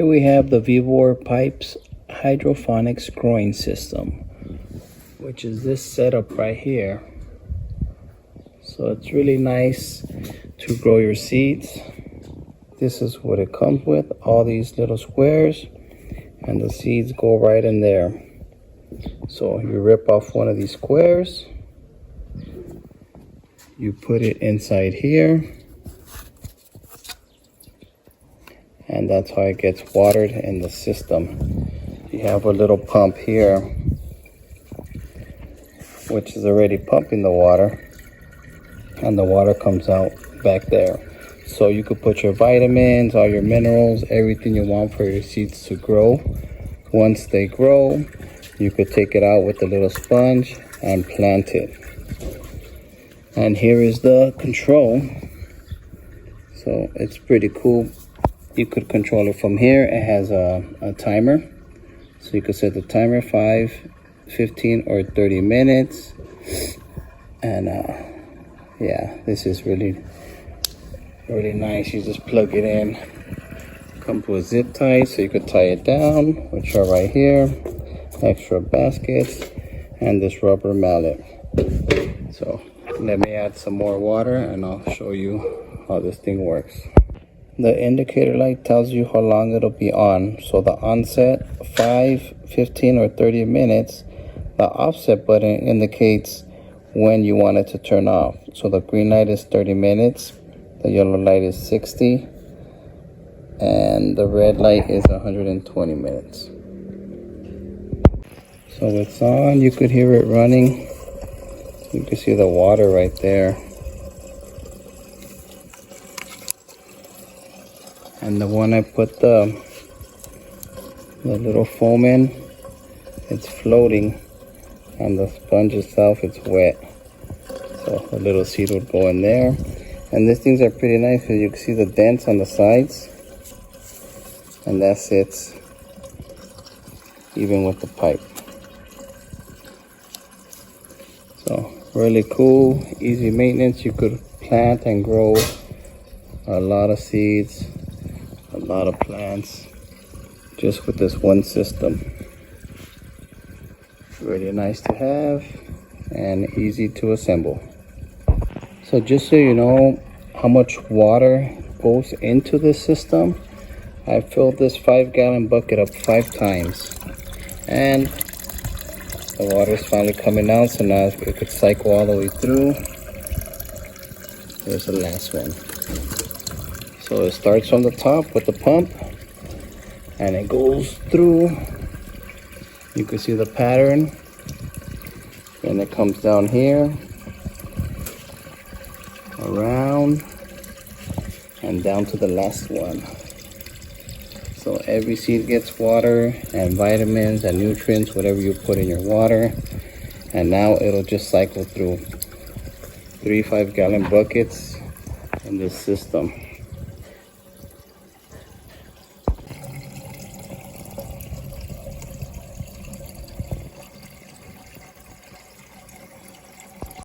Here we have the VEVOR Pipes Hydroponics growing system, which is this setup right here. So it's really nice to grow your seeds. This is what it comes with, all these little squares, and the seeds go right in there. So you rip off one of these squares, you put it inside here, and that's how it gets watered in the system. You have a little pump here, which is already pumping the water, and the water comes out back there. So you could put your vitamins, all your minerals, everything you want for your seeds to grow. Once they grow, you could take it out with a little sponge and plant it. And here is the control. So it's pretty cool. You could control it from here. It has a timer. So you could set the timer 5, 15, or 30 minutes. And yeah, this is really nice. You just plug it in. Comes with zip ties, so you could tie it down, which are right here. Extra baskets, and this rubber mallet. So let me add some more water and I'll show you how this thing works. The indicator light tells you how long it'll be on. So the onset, 5, 15, or 30 minutes. The offset button indicates when you want it to turn off. So the green light is 30 minutes, the yellow light is 60, and the red light is 120 minutes. So it's on, you could hear it running. You can see the water right there. And the one I put the little foam in, it's floating, and the sponge itself, it's wet. So the little seed would go in there. And these things are pretty nice because you can see the dents on the sides. And that sits even with the pipe. So really cool, easy maintenance. You could plant and grow a lot of seeds, a lot of plants, just with this one system. Really nice to have and easy to assemble. So just so you know how much water goes into this system, I filled this 5-gallon bucket up 5 times, and the water is finally coming out. So now it could cycle all the way through. There's the last one. So it starts from the top with the pump, and it goes through. You can see the pattern. Then it comes down here, around, and down to the last one. So every seed gets water and vitamins and nutrients, whatever you put in your water. And now it'll just cycle through 3 5-gallon buckets in this system.